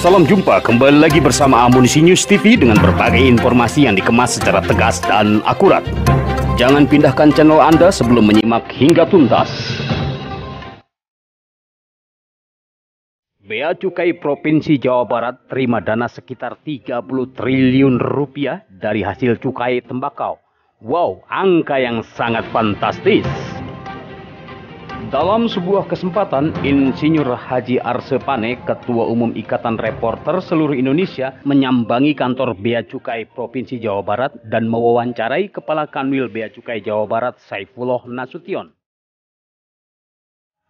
Salam jumpa kembali lagi bersama Amunisi News TV dengan berbagai informasi yang dikemas secara tegas dan akurat. Jangan pindahkan channel Anda sebelum menyimak hingga tuntas. Bea Cukai Provinsi Jawa Barat terima dana sekitar 30 triliun rupiah dari hasil cukai tembakau. Wow, angka yang sangat fantastis. Dalam sebuah kesempatan, Insinyur Haji Arsepane, Ketua Umum Ikatan Reporter Seluruh Indonesia, menyambangi kantor Bea Cukai Provinsi Jawa Barat dan mewawancarai Kepala Kanwil Bea Cukai Jawa Barat, Saifullah Nasution.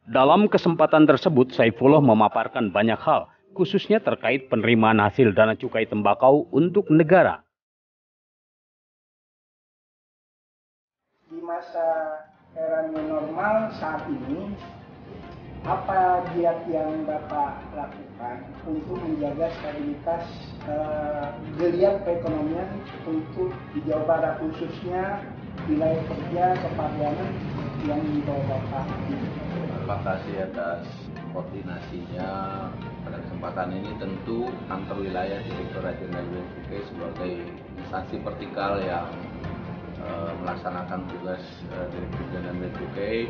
Dalam kesempatan tersebut, Saifullah memaparkan banyak hal, khususnya terkait penerimaan hasil dana cukai tembakau untuk negara. Di masa era new normal saat ini, apa giat yang Bapak lakukan untuk menjaga stabilitas geliat perekonomian untuk di Jawa Barat, khususnya wilayah kerja kepabeanan yang di bawah Bapak? Terima kasih atas koordinasinya. Pada kesempatan ini tentu kantor wilayah Direktorat Jenderal Bea Cukai sebagai instansi vertikal yang melaksanakan tugas Direktur Jenderal Bea Cukai,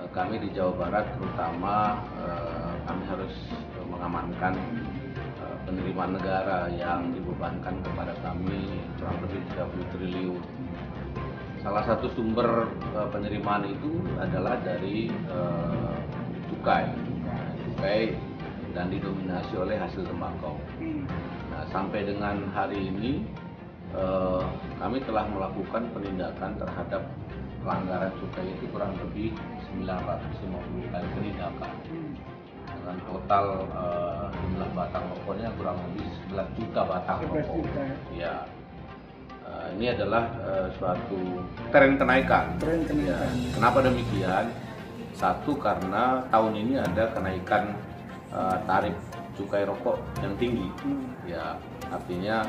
kami di Jawa Barat terutama kami harus mengamankan penerimaan negara yang dibebankan kepada kami kurang lebih 30 triliun. Salah satu sumber penerimaan itu adalah dari cukai dan didominasi oleh hasil tembakau. Nah, sampai dengan hari ini kami telah melakukan penindakan terhadap pelanggaran cukai itu kurang lebih 950 kali penindakan dengan total jumlah batang rokoknya kurang lebih 11 juta batang rokok. Ya, ini adalah suatu tren kenaikan. Ya, kenapa demikian? Satu, karena tahun ini ada kenaikan tarif cukai rokok yang tinggi. Ya, artinya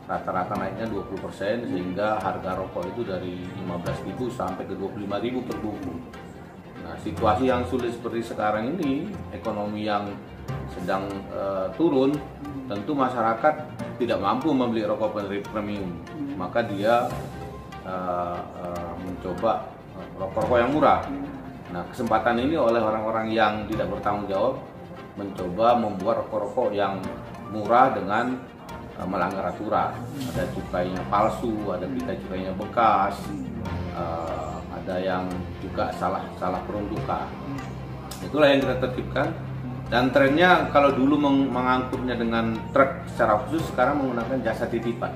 rata-rata naiknya 20%, sehingga harga rokok itu dari 15.000 sampai ke 25.000 per bungkus. Nah, situasi yang sulit seperti sekarang ini, ekonomi yang sedang turun, tentu masyarakat tidak mampu membeli rokok premium, maka dia mencoba rokok-rokok yang murah. Nah, kesempatan ini oleh orang-orang yang tidak bertanggung jawab mencoba membuat rokok-rokok yang murah dengan melanggar aturan. Ada cukainya palsu, ada pita cukainya bekas, ada yang juga salah peruntukan. Itulah yang kita tertibkan. Dan trennya kalau dulu mengangkutnya dengan truk secara khusus, sekarang menggunakan jasa titipan.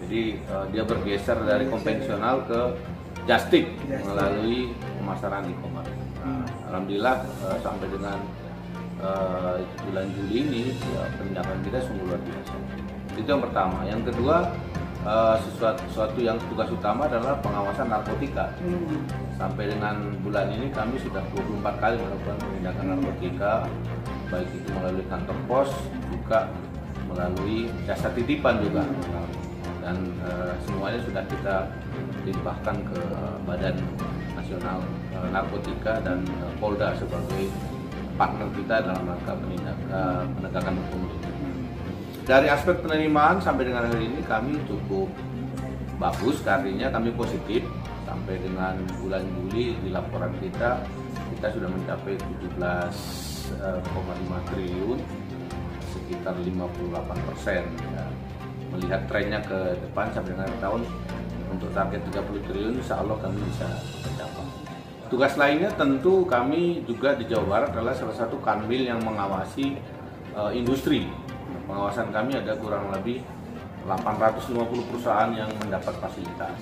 Jadi dia bergeser dari konvensional ke just tip melalui pemasaran e-commerce. Alhamdulillah sampai dengan bulan Juli ini penindakan kita sungguh luar biasa. Itu yang pertama. Yang kedua, sesuatu yang tugas utama adalah pengawasan narkotika. Sampai dengan bulan ini kami sudah 24 kali melakukan penindakan narkotika, baik itu melalui kantor pos, juga melalui jasa titipan juga. Dan semuanya sudah kita limpahkan ke Badan Nasional Narkotika dan Polda sebagai partner kita dalam rangka penegakan hukum. Dari aspek penerimaan sampai dengan hari ini kami cukup bagus, artinya kami positif. Sampai dengan bulan Juli di laporan kita sudah mencapai 17,5 triliun, sekitar 58%. Ya. Melihat trennya ke depan sampai dengan tahun untuk target 30 triliun, insya Allah kami bisa mencapai. Tugas lainnya tentu kami juga di Jawa Barat adalah salah satu kanwil yang mengawasi industri. Pengawasan kami ada kurang lebih 850 perusahaan yang mendapat fasilitas.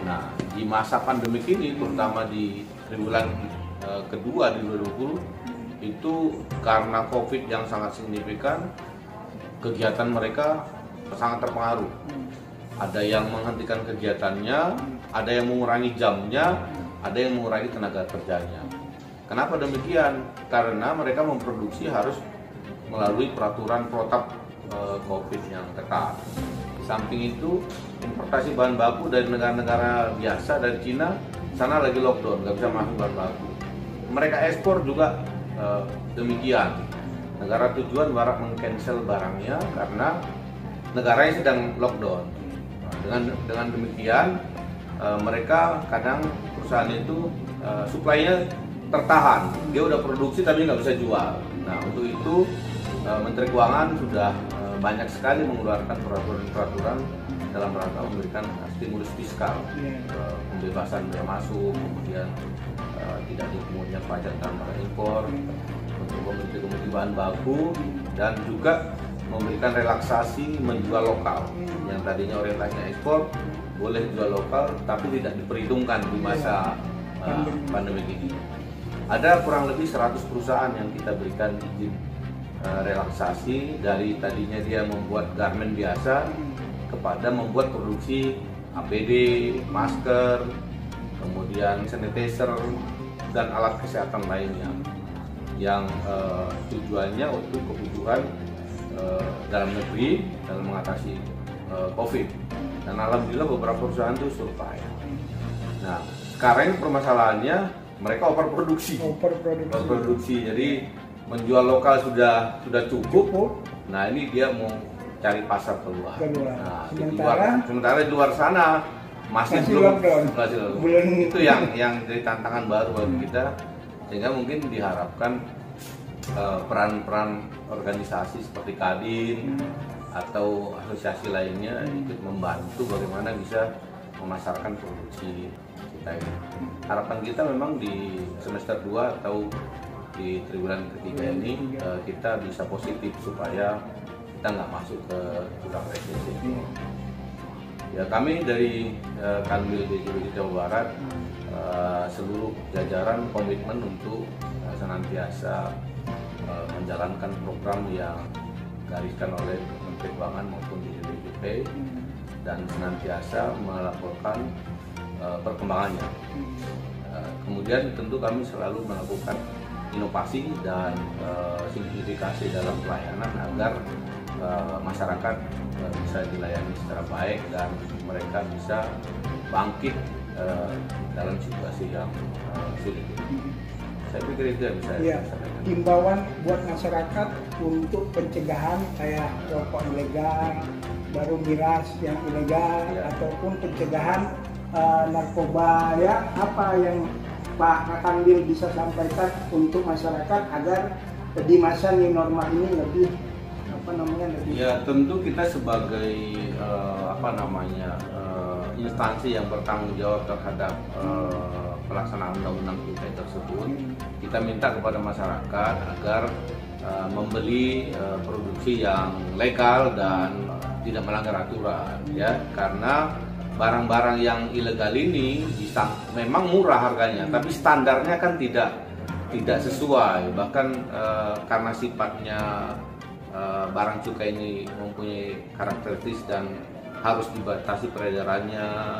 Nah, di masa pandemik ini, terutama di triwulan kedua di 2020, itu karena COVID yang sangat signifikan, kegiatan mereka sangat terpengaruh. Ada yang menghentikan kegiatannya, ada yang mengurangi jamnya, ada yang mengurangi tenaga kerjanya. Kenapa demikian? Karena mereka memproduksi harus melalui peraturan protap COVID yang ketat. Di samping itu, importasi bahan baku dari negara-negara biasa, dari Cina, sana lagi lockdown, nggak bisa masuk bahan baku. Mereka ekspor juga demikian. negara tujuan barat meng-cancel barangnya karena negaranya sedang lockdown. Dengan demikian mereka kadang perusahaan itu supply-nya tertahan, dia udah produksi tapi nggak bisa jual. Nah, untuk itu Menteri Keuangan sudah banyak sekali mengeluarkan peraturan-peraturan dalam rangka memberikan stimulus fiskal, pembebasan bea masuk, kemudian tidak dipungut pajak dalam barang impor untuk komoditi bahan baku, dan juga memberikan relaksasi menjual lokal yang tadinya orientasinya ekspor boleh jual lokal tapi tidak diperhitungkan di masa pandemi ini. Ada kurang lebih 100 perusahaan yang kita berikan izin relaksasi dari tadinya dia membuat garmen biasa kepada membuat produksi APD, masker, kemudian sanitizer dan alat kesehatan lainnya yang tujuannya untuk kebutuhan dalam negeri dalam mengatasi COVID. Dan alhamdulillah beberapa perusahaan itu survive. Nah, sekarang permasalahannya mereka overproduksi. Jadi menjual lokal sudah cukup. Nah, ini dia mau cari pasar keluar. Nah, sementara di luar sana masih belum. Itu yang jadi tantangan baru bagi kita, sehingga mungkin diharapkan peran-peran organisasi seperti Kadin atau asosiasi lainnya ikut membantu bagaimana bisa memasarkan produksi kita ini. Harapan kita memang di semester 2 atau di triwulan ketiga ini kita bisa positif supaya kita nggak masuk ke jurang resesi. Ya, kami dari Kanwil BPJS Jawa Barat seluruh jajaran komitmen untuk senantiasa menjalankan program yang digariskan oleh Menteri Keuangan maupun BPJS dan senantiasa melaporkan perkembangannya. Kemudian tentu kami selalu melakukan inovasi dan simplifikasi dalam pelayanan agar masyarakat bisa dilayani secara baik dan mereka bisa bangkit dalam situasi yang sulit. Saya pikir itu yang bisa saya sampaikan. Himbauan buat masyarakat untuk pencegahan kayak rokok ilegal, baru miras yang ilegal, ataupun pencegahan narkoba, ya, apa yang Pak Kanwil bisa sampaikan untuk masyarakat agar di masa new normal ini lebih Ya, tentu kita sebagai instansi yang bertanggung jawab terhadap pelaksanaan undang-undang ITE tersebut, kita minta kepada masyarakat agar membeli produksi yang legal dan tidak melanggar aturan, ya, karena barang-barang yang ilegal ini memang murah harganya, tapi standarnya kan tidak sesuai. Bahkan karena sifatnya barang cukai ini mempunyai karakteristik dan harus dibatasi peredarannya,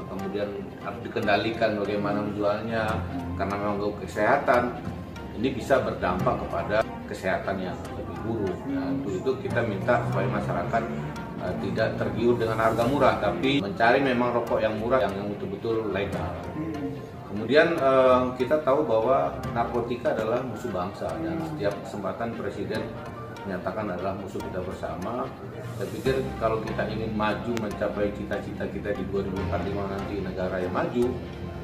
kemudian harus dikendalikan bagaimana menjualnya karena mengganggu kesehatan, ini bisa berdampak kepada kesehatan yang lebih buruk. Nah, untuk itu kita minta supaya masyarakat tidak tergiur dengan harga murah, tapi mencari memang rokok yang murah yang betul-betul legal. Kemudian kita tahu bahwa narkotika adalah musuh bangsa dan setiap kesempatan Presiden menyatakan adalah musuh kita bersama. Saya pikir kalau kita ingin maju mencapai cita-cita kita di 2045 nanti negara yang maju,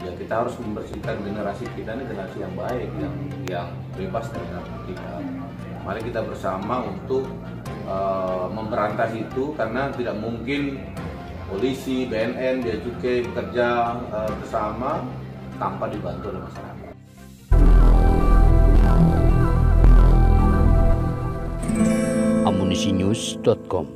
ya kita harus membersihkan generasi kita ini generasi yang baik, yang bebas dari narkotika. Mari kita bersama untuk memberantas itu, karena tidak mungkin polisi, BNN, Bea Cukai bekerja bersama tanpa dibantu oleh masyarakat. amunisinews.com